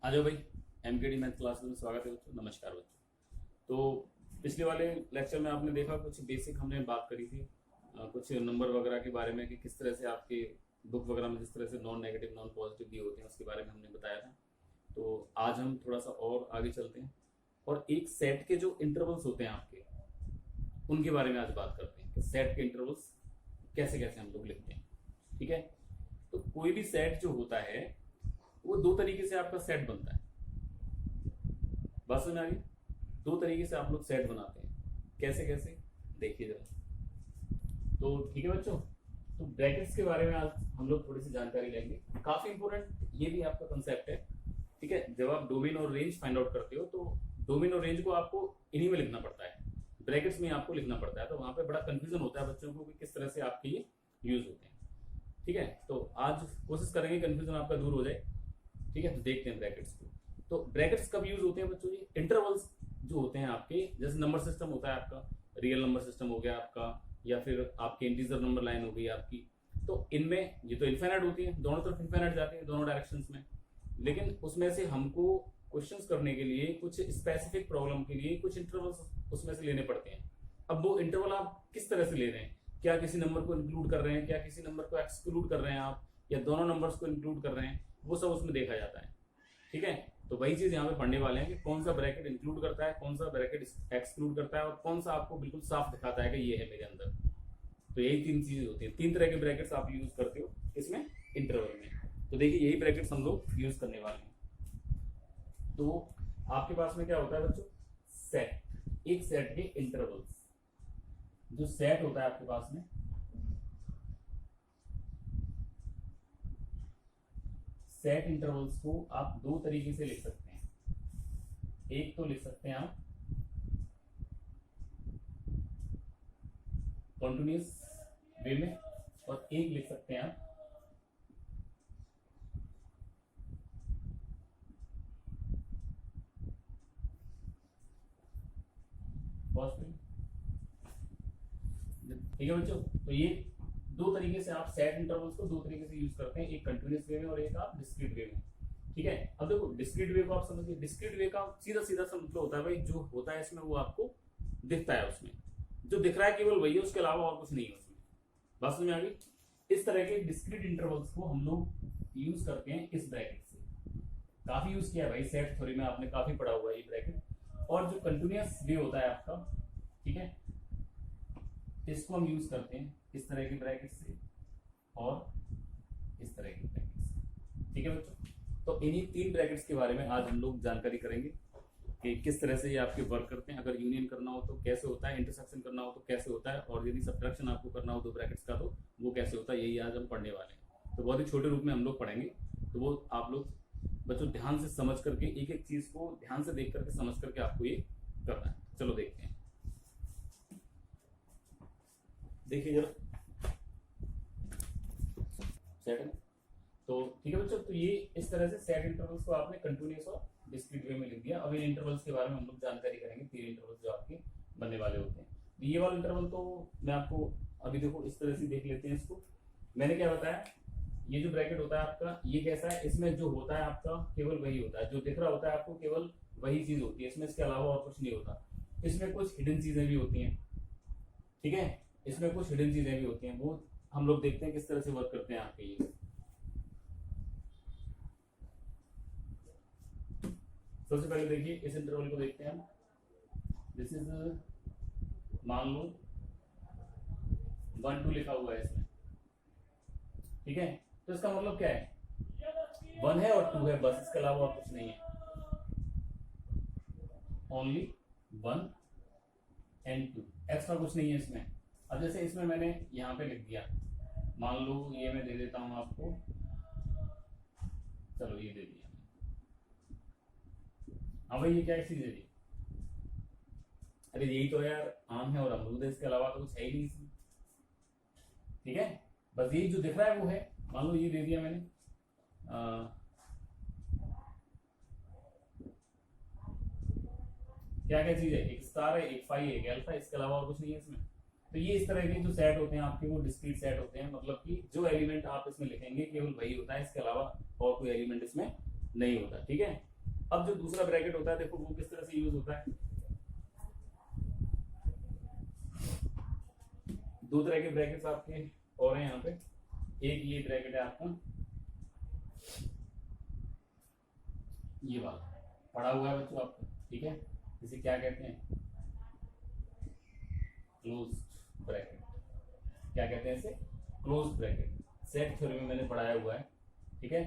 आ जाओ भाई। MKD math class में स्वागत है बच्चों। नमस्कार बच्चों। तो पिछले वाले लेक्चर में आपने देखा कुछ बेसिक हमने बात करी थी, कुछ नंबर वगैरह के बारे में कि किस तरह से आपके बुक वगैरह में जिस तरह से नॉन नेगेटिव नॉन पॉजिटिव दिए होते हैं उसके बारे में हमने बताया था। तो आज हम थोड़ा सा और आगे चलते हैं और एक सेट के जो इंटरवल्स होते हैं आपके उनके बारे में आज बात करते हैं कि सेट के इंटरवल्स कैसे कैसे हम लोग लिखते हैं। ठीक है, तो कोई भी सेट जो होता है वो दो तरीके से आपका सेट बनता है। बात समझ आ गई? दो तरीके से आप लोग सेट बनाते हैं। कैसे कैसे देखिए जरा। तो ठीक है बच्चों, तो ब्रैकेट्स के बारे में आज हम लोग थोड़ी सी जानकारी लेंगे। काफी इंपॉर्टेंट ये भी आपका कंसेप्ट है। ठीक है, जब आप डोमेन और रेंज फाइंड आउट करते हो तो डोमेन और रेंज को आपको इन्हीं में लिखना पड़ता है, ब्रैकेट्स में आपको लिखना पड़ता है। तो वहां पे बड़ा कंफ्यूजन होता है बच्चों को कि किस तरह से आपके ये यूज होते हैं। ठीक है, तो आज कोशिश करेंगे कंफ्यूजन आपका दूर हो जाए। ठीक है, तो देखते हैं ब्रैकेट्स को। तो ब्रैकेट्स कब यूज होते हैं बच्चों? ये इंटरवल्स जो होते हैं आपके, जैसे नंबर सिस्टम होता है आपका, रियल नंबर सिस्टम हो गया आपका, या फिर आपके इंटीजर नंबर लाइन हो गई आपकी, तो इनमें ये तो इनफाइनाइट होती है, दोनों तरफ इनफाइनाइट जाती है दोनों डायरेक्शंस में। लेकिन उसमें से हमको क्वेश्चंस करने के लिए कुछ स्पेसिफिक प्रॉब्लम के लिए कुछ इंटरवल्स उसमें से लेने पड़ते हैं। अब वो इंटरवल आप किस तरह से ले रहे हैं, क्या किसी नंबर को इंक्लूड कर रहे हैं, क्या किसी नंबर को एक्सक्लूड कर रहे हैं आप, या दोनों नंबर्स को इंक्लूड कर रहे हैं, वो सब उसमें देखा जाता है। ठीक है, तो वही चीज यहाँ पे पढ़ने वाले हैं कि कौन सा ब्रैकेट इंक्लूड करता है, कौन सा ब्रैकेट एक्सक्लूड करता है, और कौन सा आपको बिल्कुल साफ दिखाता है कि ये है मेरे अंदर। तो यही तीन चीजें होती हैं। तीन तरह के ब्रैकेट्स आप यूज करते हो इसमें इंटरवल में। तो देखिए यही ब्रैकेट्स हम लोग यूज करने वाले हैं। तो आपके पास में क्या होता है बच्चों? सेट, एक सेट के इंटरवल्स। जो सेट होता है आपके पास में, सेट इंटरवल्स को आप दो तरीके से लिख सकते हैं। एक तो लिख सकते हैं आप कॉन्टिन्यूअस वे में, और एक लिख सकते हैं आप पॉजिटिव। ठीक है बच्चों, तो ये दो तरीके से आप सेट इंटरवल्स को दो तरीके से यूज करते हैं, एक कंटिन्यूअस वे में और एक आप डिस्क्रीट वे में। ठीक है, अब देखो डिस्क्रीट वे को आप समझिए। डिस्क्रीट वे का सीधा सीधा सा मतलब होता है भाई, जो होता है इसमें वो आपको दिखता है, उसमें जो दिख रहा है केवल वही है, उसके अलावा और कुछ नहीं है उसमें। बात समझ में आ गई? इस तरह के डिस्क्रीट इंटरवल्स को हम लोग यूज करते हैं इस ब्रैकेट से। काफी यूज किया है भाई, सेट थ्योरी में आपने काफी पढ़ा हुआ है ये ब्रैकेट। और जो कंटिन्यूअस वे होता है आपका, ठीक है, इसको हम यूज करते हैं इस तरह के ब्रैकेट से और इस तरह के ब्रैकेट से। ठीक है बच्चों, तो इन्हीं तीन ब्रैकेट्स के बारे में आज हम लोग जानकारी करेंगे कि किस तरह से ये आपके वर्क करते हैं। अगर यूनियन करना हो तो कैसे होता है, इंटरसेक्शन करना हो तो कैसे होता है, और यदि सब्ट्रैक्शन आपको करना हो दो ब्रैकेट्स का तो वो कैसे होता है, यही आज हम पढ़ने वाले हैं। तो बहुत ही छोटे रूप में हम लोग पढ़ेंगे, तो वो आप लोग बच्चों ध्यान से समझ करके, एक एक चीज को ध्यान से देख करके समझ करके आपको ये करना है। चलो देखते हैं। देखिए जरा सेट है, तो ठीक है बच्चों, तो ये इस तरह से सेट इंटरवल्स को आपने कंटिन्यूअस और डिस्क्रीट वे में लिख दिया। अब इन इंटरवल्स के बारे में हम लोग जानकारी करेंगे, तीन इंटरवल्स जो आपके बनने वाले होते हैं। तो ये वाला इंटरवल तो मैं आपको अभी देखो इस तरह से देख लेते हैं इसको। मैंने क्या बताया, ये जो ब्रैकेट होता है आपका, ये कैसा है, इसमें जो होता है आपका केवल वही होता है, जो दिख रहा होता है आपको केवल वही चीज होती है इसमें, इसके अलावा और कुछ नहीं होता। इसमें कुछ हिडन चीजें भी होती हैं। ठीक है, इसमें कुछ हिडन चीजें भी होती हैं, वो हम लोग देखते हैं किस तरह से वर्क करते हैं आपके ये। सबसे पहले देखिए इस इंटरवल को देखते हैं हम। दिस इज, मान लो 1 2 लिखा हुआ है इसमें। ठीक है, तो इसका मतलब क्या है, 1 है और 2 है, बस इसके अलावा और कुछ नहीं है। ओनली 1 एंड 2, एक्स्ट्रा कुछ नहीं है इसमें। अब जैसे इसमें मैंने यहां पे लिख दिया, मान लो ये मैं दे देता हूं आपको, चलो ये दे दिया। हाँ भाई ये क्या चीज है जी? अरे यही तो यार आम है और अमरूद है, इसके अलावा तो कुछ है ही नहीं इसमें। ठीक है, बस यही जो दिख रहा है वो है। मान लो ये दे दिया मैंने, क्या क्या चीज है, एक स्टार है, एक फाई है, एक अल्फा, इसके अलावा और कुछ नहीं है इसमें। तो ये इस तरह के जो सेट होते हैं आपके, वो डिस्क्रीट सेट होते हैं, मतलब कि जो एलिमेंट आप इसमें लिखेंगे केवल वही होता है, इसके अलावा और कोई एलिमेंट इसमें नहीं होता। ठीक है, अब जो दूसरा ब्रैकेट होता है देखो वो किस तरह से यूज होता है। दो तरह के ब्रैकेट्स आपके और हैं यहाँ पे। एक ये ब्रैकेट है आपका, ये वाला पड़ा हुआ है बच्चों आपको, ठीक है, इसे क्या कहते हैं, क्लोज ब्रैकेट। क्या कहते हैं इसे, क्लोज ब्रैकेट। सेट थ्योरी में मैंने पढ़ाया हुआ है, ठीक है।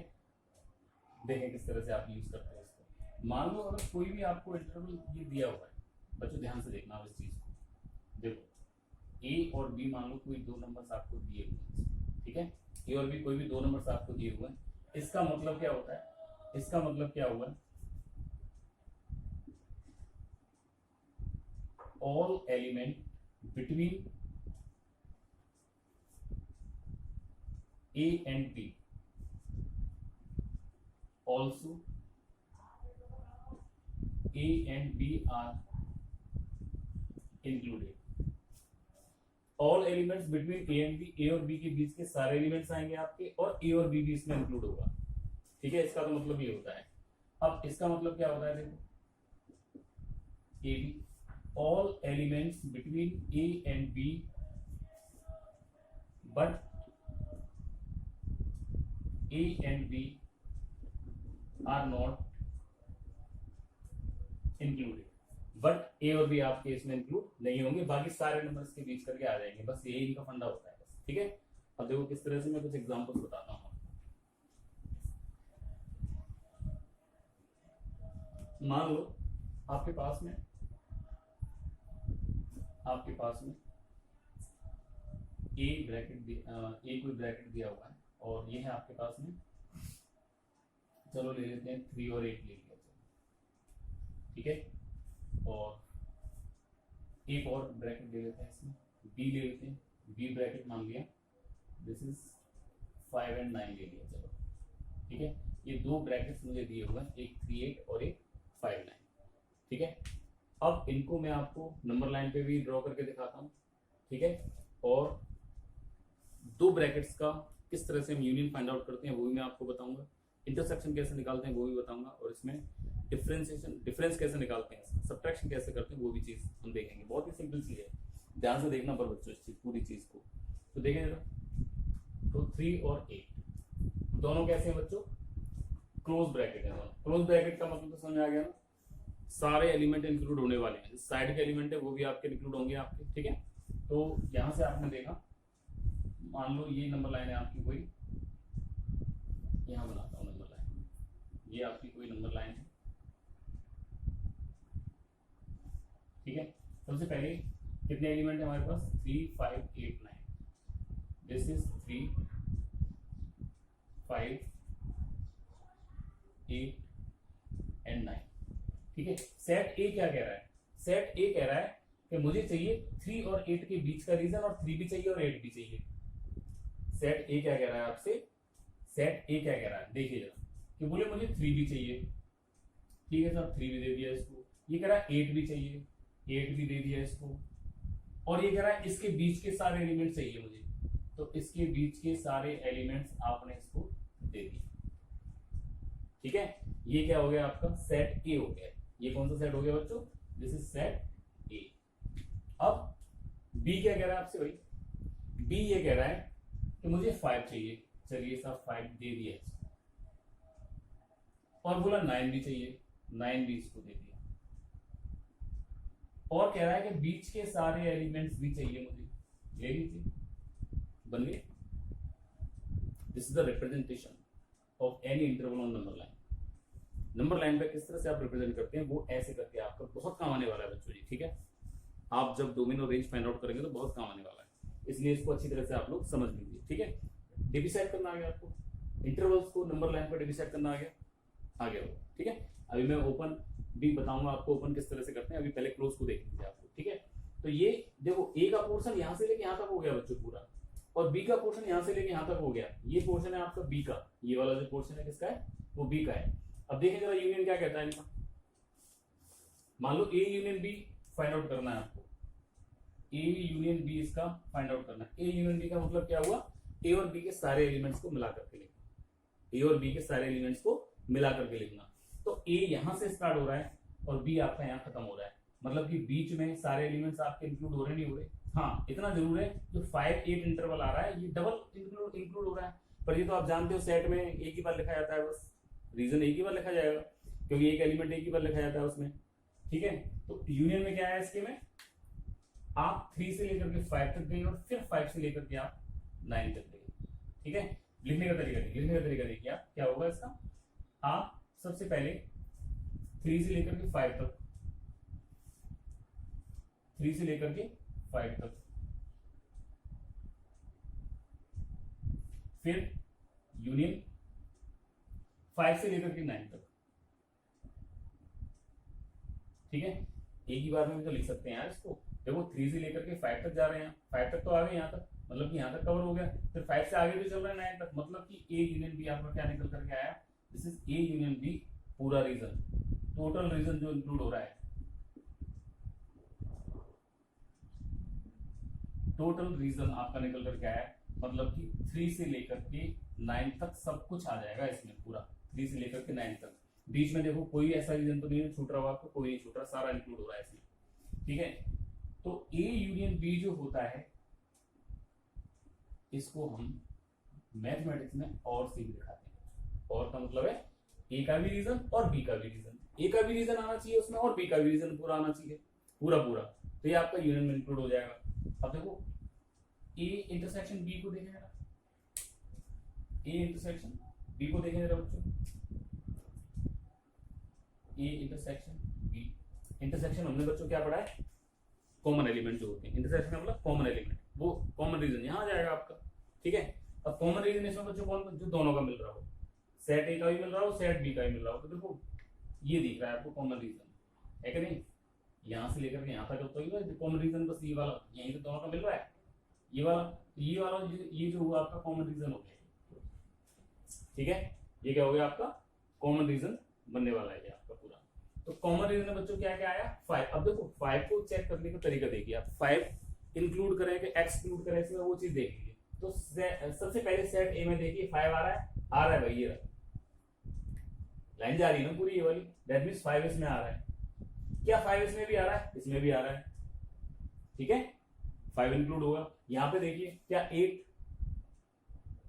देखें किस तरह से आप यूज करते हैं इसको। मान लो अगर कोई भी आपको इंटरवल ये दिया हुआ है, बच्चों ध्यान से देखना आप इस चीज को। देखो ए और बी, मान लो कोई दो नंबर्स आपको दिए हुए हैं, ठीक है, ए और बी कोई भी दो नंबर्स आपको दिए हुए हैं। इसका मतलब क्या होता है, इसका मतलब क्या हुआ, all element between A and B also A and B are included। All elements between A and B, A और बी के बीच के सारे एलिमेंट्स आएंगे आपके, और ए और बी भी इसमें इंक्लूड होगा, ठीक है। इसका तो मतलब ये होता है। अब इसका मतलब क्या होता है, देखो A B, all elements between A and B but A and B are not included। But A और बी आपके इसमें इंक्लूड नहीं होंगे, बाकी सारे नंबर्स के बीच करके आ जाएंगे, बस यही इनका फंडा होता है बस, ठीक है। अब देखो किस तरह से, मैं कुछ एग्जांपल्स बताता हूँ। मान लो आपके पास में ए कोई ब्रैकेट दिया हुआ है, और ये है आपके पास में, चलो ले लेते हैं 3 और 8 ले लिया, ठीक है। और एक और ब्रैकेट ले लेते हैं इसमें, बी ले लेते हैं, बी ब्रैकेट मान लिया, दिस इज 5 and 9 ले लिया, चलो ठीक है। ये दो ब्रैकेट्स मुझे दिए हुए हैं, एक 3 8 और एक 5 9, ठीक है। अब इनको मैं आपको नंबर लाइन पे भी ड्रॉ करके दिखाता हूँ, ठीक है। और दो ब्रैकेट्स का किस तरह से हम यूनियन फाइंड आउट करते हैं वो भी मैं आपको बताऊंगा, इंटरसेक्शन कैसे निकालते हैं वो भी बताऊंगा, और इसमें डिफरेंस कैसे निकालते हैं, सब्ट्रैक्शन कैसे करते हैं वो भी चीज हम देखेंगे। बहुत ही सिंपल चीज है, ध्यान से देखना पर बच्चों इस पूरी चीज को। तो देखें जरा, तो 3 और 8 दोनों कैसे हैं बच्चों, क्लोज ब्रैकेट है। क्लोज ब्रैकेट का मतलब तो समझ आ गया ना, सारे एलिमेंट इंक्लूड होने वाले हैं, साइड के एलिमेंट है वो भी आपके इंक्लूड होंगे आपके, ठीक है। तो यहां से आपने देखा, मान लो ये नंबर लाइन है आपकी कोई, यहां बनाता हूं नंबर लाइन, ये आपकी कोई नंबर लाइन है, ठीक है। सबसे पहले कितने एलिमेंट है हमारे पास, 3 5 8 9, दिस इज 3 5 8 and 9, ठीक है। सेट ए क्या कह रहा है, सेट ए कह रहा है कि मुझे चाहिए 3 और 8 के बीच का रीजन, और 3 भी चाहिए और 8 भी चाहिए। सेट ए क्या कह रहा है आपसे, सेट ए क्या कह रहा है, देखिए जरा, कि बोले मुझे 3 भी चाहिए, ठीक है सर, 3 भी दे दिया इसको। ये कह रहा है 8 भी चाहिए, 8 भी दे दिया इसको। और ये कह रहा है इसके बीच के सारे एलिमेंट चाहिए मुझे, तो इसके बीच के सारे एलिमेंट्स आपने इसको दे दिए, ठीक है। ये क्या हो गया आपका, सेट ए हो गया। ये कौन सा सेट हो गया बच्चों, दिस इज सेट ए। अब बी क्या कह रहा है आपसे भाई, बी ये कह रहा है कि मुझे 5 चाहिए, चलिए साहब 5 दे दिया इसको, और बोला 9 भी चाहिए, 9 भी इसको दे दिया, और कह रहा है कि बीच के सारे एलिमेंट्स भी चाहिए मुझे, ले लीजिए, बन गए। This is the representation of any interval on number line. Number line पे किस तरह से आप रिप्रेजेंट करते हैं वो ऐसे करके आपका बहुत काम आने वाला है बच्चों जी, ठीक है। आप जब डोमेन और रेंज फाइंड आउट करेंगे तो बहुत काम आने वाला है, इसलिए इसको अच्छी तरह से आप लोग समझ लीजिए, ठीक है। डिविसाइड करना आ गया आपको, इंटरवल्स को नंबर लाइन पर डिविसाइड करना आ गया हो, ठीक है। अभी मैं ओपन भी बताऊंगा आपको, ओपन किस तरह से करते हैं, अभी पहले क्लोज को देख लीजिए आपको, ठीक है। तो ये देखो, ए का पोर्शन यहां से लेके यहां तक हो गया बच्चों पूरा, और बी का पोर्शन यहां से लेके यहां तक हो गया। ये पोर्शन है आपका बी का, ये वाला जो पोर्शन है किसका है, वो बी का है। अब देखें जरा यूनियन क्या कहता है इनका, मान लो A union B find out करना है आपको, ए यूनियन बी इसका फाइंड आउट करना है। ए यूनियन बी का मतलब क्या हुआ, ए और बी के सारे एलिमेंट्स को मिला करके लिखना, ए और बी के सारे एलिमेंट्स को मिला करके लिखना। तो ए यहाँ से स्टार्ट हो रहा है और बी आपका यहाँ खत्म हो रहा है, मतलब कि बीच में सारे एलिमेंट्स आपके इंक्लूड हो रहे नहीं हो रहे। हाँ इतना जरूर है, जो 5-8 इंटरवल आ रहा है ये डबल इंक्लूड हो रहा है, पर ये तो आप जानते हो सेट में एक ही बार लिखा जाता है, बस रीजन एक ही बार लिखा जाएगा क्योंकि एक एलिमेंट एक ही बार लिखा जाता है उसमें। ठीक है, तो यूनियन में क्या है इसके में, आप 3 से लेकर के 5 तक गए और फिर 5 से लेकर के आप 9 तक गए। ठीक है, लिखने का तरीका देखिए आप क्या होगा इसका। आप सबसे पहले 3 से लेकर के 5 तक, 3 से लेकर के 5 तक, फिर यूनियन 5 से लेकर के 9 तक। ठीक है, एक ही बार में भी तो लिख सकते हैं यार इसको। देखो 3 से लेकर के 5 तक जा रहे हैं, 5 तक तो आ गए यहाँ तक, मतलब कि यहाँ तक कवर हो गया, फिर 5 से आगे भी चल रहा है 9 तक, मतलब कि ए यूनियन बी आपका क्या निकल करके आया, this is A union B पूरा रीजन, टोटल रीजन जो इंक्लूड हो रहा है, टोटल रीजन आपका निकल करके आया, मतलब कि 3 से लेकर के 9 तक सब कुछ आ जाएगा इसमें पूरा, 3 से लेकर के 9 तक। बीच में देखो कोई ऐसा रीजन तो नहीं है छूट रहा हो आपको, कोई नहीं छूट रहा, सारा इंक्लूड हो रहा है इसमें। ठीक है, तो ए यूनियन बी जो होता है इसको हम मैथमेटिक्स में और से भी दिखाते हैं। और का मतलब है ए का भी रीजन और बी का भी रीजन, ए का भी रीजन आना चाहिए उसमें और बी का भी रीजन पूरा आना चाहिए, पूरा पूरा, तो ये आपका यूनियन में इंक्लूड हो जाएगा। अब देखो ए इंटरसेक्शन बी को देखें जरा, ए इंटरसेक्शन बी को देखें जरा बच्चों, ए इंटरसेक्शन बी, इंटरसेक्शन हमने बच्चों क्या पढ़ा है, कॉमन एलिमेंट जो होते हैं, इंटरसेक्शन का मतलब कॉमन एलिमेंट, वो कॉमन रीजन यहाँ आ जाएगा आपका। ठीक है, अब कॉमन रीजन इसमें बच्चों कौन, जो दोनों का मिल रहा हो, सेट ए का भी मिल रहा हो सेट बी का भी मिल रहा हो, तो देखो ये दिख रहा है आपको कॉमन रीजन है कि नहीं, यहाँ से लेकर के यहाँ तक तो कॉमन रीजन बस ये वाला, यहीं पे दोनों का मिल रहा है, ये वाला ये जो हुआ आपका कॉमन रीजन हो गया। ठीक है, ये क्या हो गया आपका कॉमन रीजन बनने वाला है आपका पूरा। तो कॉमन रीजन में बच्चों क्या क्या आया 5। अब देखो 5 को चेक करने का तरीका देखिए आप, 5 इंक्लूड करें कि एक्सक्लूड करें, इसमें वो चीज देख लीजिए। तो सबसे पहले सेट ए में देखिए 5 आ रहा है भाई, ये लाइन जा रही है ना पूरी ये वाली, दैट मींस 5 इसमें आ रहा है। क्या 5 इसमें भी आ रहा है, इसमें भी आ रहा है। ठीक है, 5 इंक्लूड होगा। यहाँ पे देखिए क्या 8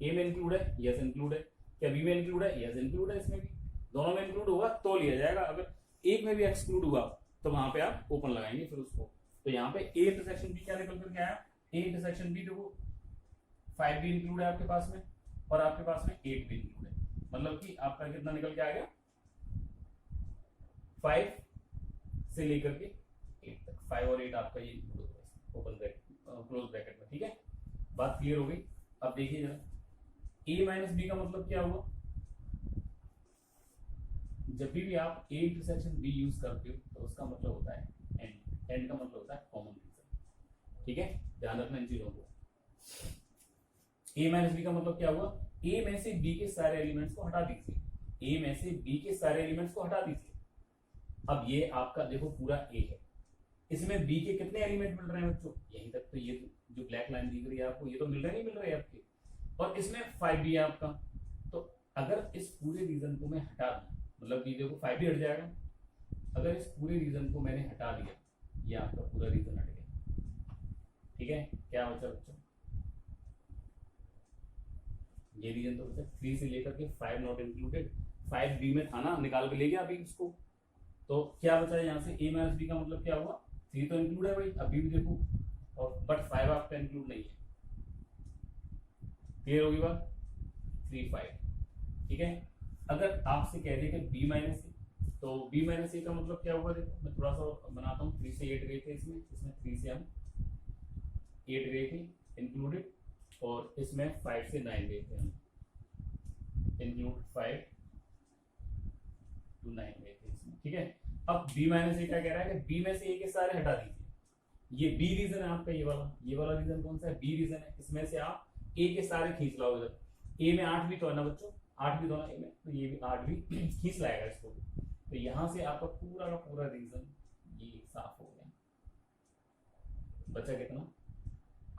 ए में इंक्लूड है, यस इंक्लूड है, क्या बी में इंक्लूड है, यस इंक्लूड है, इसमें भी दोनों में इंक्लूड होगा तो लिया जाएगा। अगर एक में भी एक्सक्लूड हुआ तो वहां पे आप ओपन लगाएंगे फिर उसको। तो यहाँ पे ए इंटरसेक्शन बी क्या निकल करके आया, ए इंटरसेक्शन बी देखो 5 भी इंक्लूड है आपके पास में और आपके पास में 8 भी इंक्लूड है, मतलब कि आपका कितना निकल के आ गया 5 से लेकर के 8 तक, 5 और 8 आपका ये इंक्लूड होगा ओपन ब्रैकेट क्लोज ब्रैकेट में। ठीक है, बात क्लियर हो गई। अब देखिए जरा ए माइनस बी का मतलब क्या हुआ, जब भी आप ए इंटरसेक्शन बी यूज करते हो तो उसका मतलब होता है एंड, एंड का मतलब होता है कॉमन रीजन। ठीक है, ध्यान रखना इन चीजों को। ए माइनस बी का मतलब क्या हुआ, ए में से बी के सारे एलिमेंट्स को हटा दीजिए, ए में से बी के सारे एलिमेंट्स को हटा दीजिए। अब ये आपका देखो पूरा ए है, इसमें बी के कितने एलिमेंट मिल रहे हैं बच्चों, यहीं तक तो ये जो ब्लैक लाइन दिख रही है आपको, ये तो मिल रहे नहीं मिल रहे आपके, और इसमें 5 भी है आपका। तो अगर इस पूरे रीजन को मैं हटा दूं, मतलब कि देखो 5 भी हट जाएगा, अगर इस पूरे रीजन को मैंने हटा दिया, ये आपका पूरा रीजन हट गया। ठीक है, क्या बचा बच्चों, ये रीजन तो बचा 3 से लेकर के 5 नॉट इंक्लूडेड, 5 बी में था ना, निकाल के ले गया अभी इसको, तो क्या बचा है यहाँ से ए माइनस बी का मतलब क्या हुआ, 3 तो इंक्लूड है भाई अभी भी देखो, और बट 5 आपका इंक्लूड नहीं है। क्लियर होगी बात, 3 5। ठीक है, अगर आपसे कह दे कि बी माइनस ए, तो बी माइनस ए का मतलब क्या होगा, देखो मैं थोड़ा सा बनाता हूँ। 3 से 8 गए थे इसमें 3 से हम 8 गए थे इंक्लूडेड, और इसमें 5 से 9 गए थे हम इंक्लूड, 5 to 9 गए थे इसमें। ठीक है, अब बी माइनस ए क्या कह रहा है कि बी में से ए के सारे हटा दीजिए, ये बी रीजन है आपका, ये वाला रीजन कौन सा है, बी रीजन है, इसमें से आप ए के सारे खींच लाओ इधर। ए में 8 भी तो है ना बच्चों, 8 भी तो ना ए में, तो ये भी 8 भी खींच लाएगा इसको, तो यहां से आपका पूरा का पूरा रीजन ये साफ हो गया। बचा कितना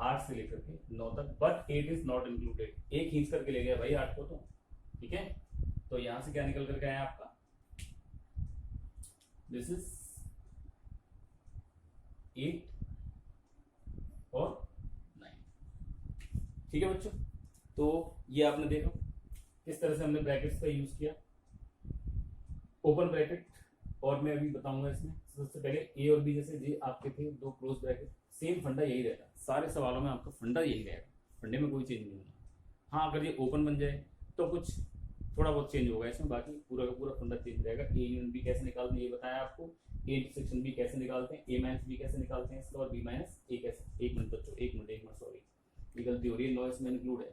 8 से लेकर के 9 तक, बट 8 इज नॉट इंक्लूडेड, ए खींच करके ले गया भाई 8 को तो। ठीक है, तो यहां से क्या निकल करके आया आपका दिस इज 8 और 9। ठीक है बच्चों, तो ये आपने देखा किस तरह से हमने ब्रैकेट्स का यूज किया। ओपन ब्रैकेट, और मैं अभी बताऊंगा इसमें सबसे पहले ए और बी जैसे ये आपके थे दो क्लोज ब्रैकेट, सेम फंडा यही रहेगा सारे सवालों में, आपका फंडा यही रहेगा, फंडे में कोई चेंज नहीं होना। हाँ, अगर ये ओपन बन जाए तो कुछ थोड़ा बहुत चेंज होगा इसमें, बाकी पूरा का पूरा फंडा चेंज रहेगा। ए यूनियन बी कैसे निकालते हैं ये बताया आपको, ए इंटरसेक्शन बी कैसे निकालते हैं, ए माइनस बी कैसे निकालते हैं इसका, और बी माइनस ए कैसे। एक मिनट बच्चों, एक मिनट सॉरी, ये गलती हो रही है, नो इसमें इंक्लूड है,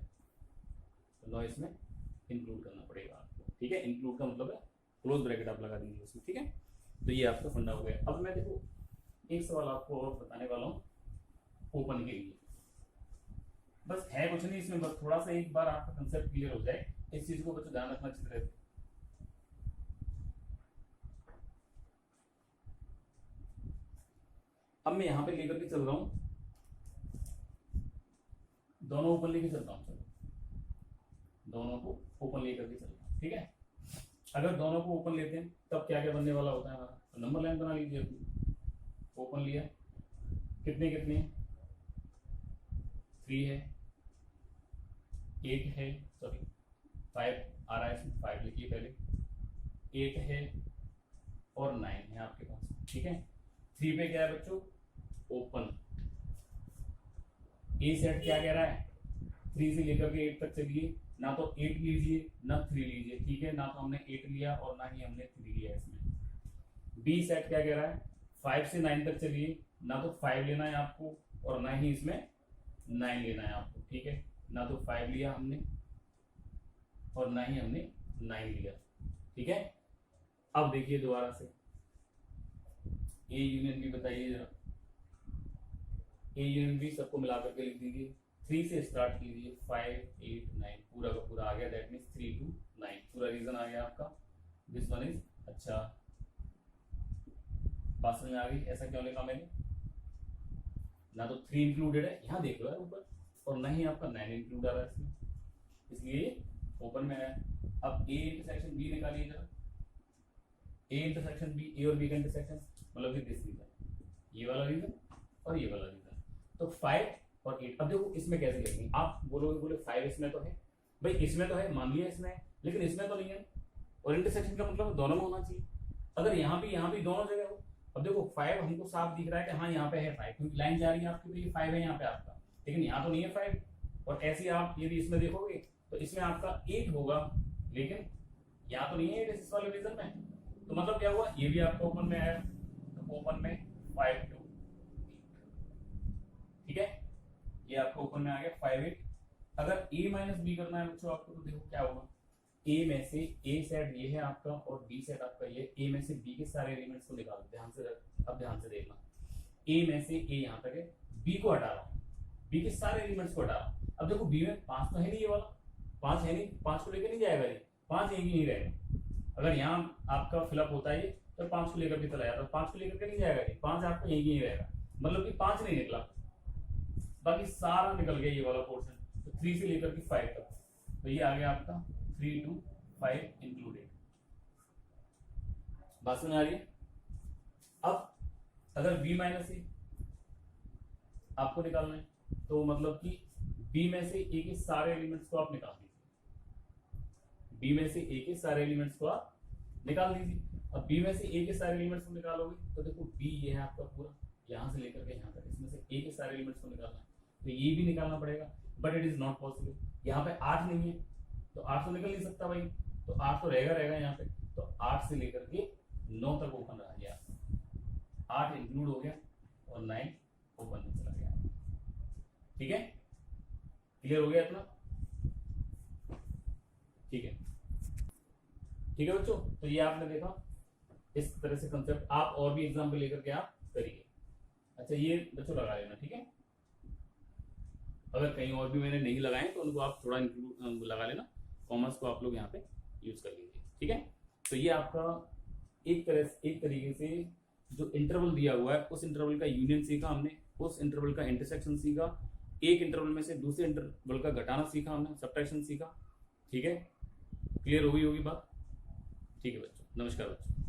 तो नो इसमें इंक्लूड करना पड़ेगा आपको। ठीक है, इंक्लूड का मतलब है क्लोज ब्रैकेट आप लगा दीजिए उसमें। ठीक है, तो ये आपका फंडा हो गया। अब मैं देखो एक सवाल आपको और बताने वाला हूँ ओपन के लिए, बस है कुछ नहीं इसमें, बस थोड़ा सा एक बार आपका कंसेप्ट क्लियर हो जाए, इस चीज को बच्चों ध्यान रखना अच्छी तरह से। अब मैं यहां पे लेकर के चल रहा हूं, दोनों ओपन लेके चलता हूं, चलो दोनों को ओपन लेकर के चलता हूं। ठीक है, अगर दोनों को ओपन लेते हैं तब क्या क्या बनने वाला होता है हमारा, तो नंबर लाइन बना लीजिए अपनी। ओपन लिया, कितने कितने 3 है, 8 है, सॉरी 5 आ रहा है इसमें, 5 लिखिए पहले, 8 है और 9 है आपके पास। ठीक है, 3 पे क्या है बच्चों, ओपन। ए सेट क्या कह रहा है, 3 से लेकर के 8 तक चलिए, ना तो 8 लीजिए ना 3 लीजिए। ठीक है, ना तो हमने 8 लिया और ना ही हमने 3 लिया इसमें। बी सेट क्या कह रहा है, 5 से 9 तक चलिए, ना तो 5 लेना है आपको और ना ही इसमें 9 लेना है आपको। ठीक है, ना तो 5 लिया हमने और ना ही हमने 9 लिया। ठीक है, अब देखिए दोबारा से ए यूनियन बी बताइए जरा, ए यूनियन बी सबको मिलाकर के लिख दीजिए, 3 से स्टार्ट कीजिए, 5 8 9 पूरा का पूरा आ गया, दैट मीन्स 3 to 9 पूरा रीजन आ गया आपका। दिस वन इज, अच्छा बात समझ में आ गई, ऐसा क्यों लिखा मैंने, ना तो 3 इंक्लूडेड है यहाँ देख लो यार ऊपर, और ना ही आपका 9 इंक्लूड आ रहा है इसमें, इसलिए ओपन में है। अब ए इंटरसेक्शन बी निकालिए जरा, ए इंटरसेक्शन बी, ए और बी का इंटरसेक्शन मतलब दिस रीजन, ये वाला रीजन और ये वाला रीजन, तो 5 और 8। अब देखो इसमें कैसे लिखेंगे, आप बोलोगे बोले 5 इसमें तो है, भाई इसमें तो है, मान लिया इसमें है, लेकिन इसमें तो नहीं है, और इंटरसेक्शन का मतलब दोनों में होना चाहिए। अगर यहाँ भी दोनों जगह हो, अब देखो 5 हमको साफ दिख रहा है कि हाँ यहाँ पे है 5, क्योंकि लाइन जा रही है आपकी, तो ये 5 है यहाँ पे आपका, लेकिन यहाँ तो नहीं है 5। और ऐसे आप यदि इसमें देखोगे तो इसमें आपका 8 होगा, लेकिन यहाँ तो नहीं है 8 इस वाले रीजन में, तो मतलब क्या हुआ, ये भी आपका ओपन में आया, तो ओपन में 5 2। ठीक है, ये आपका ओपन में आ गया 5 8। अगर a माइनस बी करना है बच्चों आपको, तो देखो क्या होगा, a में से a सेट ये है आपका और b सेट आपका ये, a में से b के सारे एलिमेंट्स को निकालो, ध्यान से अब ध्यान से देखना, a में से a यहाँ तक है, b को हटा रहा हूँ, b के सारे एलिमेंट्स को हटा रहा हूँ। अब देखो b में 5 तो है नहीं, ये वाला 5 है नहीं, 5 को लेकर नहीं जाएगा ये, 5 यहीं नहीं रहेगा। अगर यहाँ आपका फिलअप होता है तो 5 को लेकर के चला जाता, 5 को लेकर के नहीं जाएगा ये, 5 आपका यहीं नहीं रहेगा, मतलब कि 5 नहीं निकला, बाकी सारा निकल गया ये वाला पोर्शन, तो 3 से लेकर के 5 तक, तो ये आ गया आपका 3 to 5 इंक्लूडेड। बात समझ आ रही है। अब अगर b माइनस ए आपको निकालना है, तो मतलब कि b में से a के सारे एलिमेंट्स को आप निकाल दीजिए, b में से a के सारे एलिमेंट्स को आप निकाल दीजिए। अब b में से a के सारे एलिमेंट्स को निकालोगे तो देखो b ये है आपका पूरा, यहां से लेकर के यहां तक, इसमें से a के सारे एलिमेंट्स को निकालना है, तो ये भी निकालना पड़ेगा, but it is not possible. यहाँ पे 8 नहीं है, तो 8 तो निकल नहीं सकता भाई, तो 8 तो रहेगा यहाँ पे, तो 8 से लेकर के 9 तक ओपन रह गया, 8 इंक्लूड हो गया और 9 ओपन में चला गया। ठीक है, क्लियर हो गया इतना, ठीक है। ठीक है बच्चों, तो ये आपने देखा इस तरह से कंसेप्ट, आप और भी एग्जाम्पल लेकर के आप करिए। अच्छा ये बच्चों लगा लेना, ठीक है, अगर कहीं और भी मैंने नहीं लगाए तो उनको आप थोड़ा इंक्लूड लगा लेना, कॉमर्स को आप लोग यहाँ पे यूज कर लीजिए। ठीक है, तो ये आपका एक तरीके से जो इंटरवल दिया हुआ है, उस इंटरवल का यूनियन सीखा हमने, उस इंटरवल का इंटरसेक्शन सीखा, एक इंटरवल में से दूसरे इंटरवल का घटाना सीखा हमने, सब्ट्रैक्शन सीखा। ठीक है, क्लियर हो गई होगी बात। ठीक है बच्चों, नमस्कार बच्चों।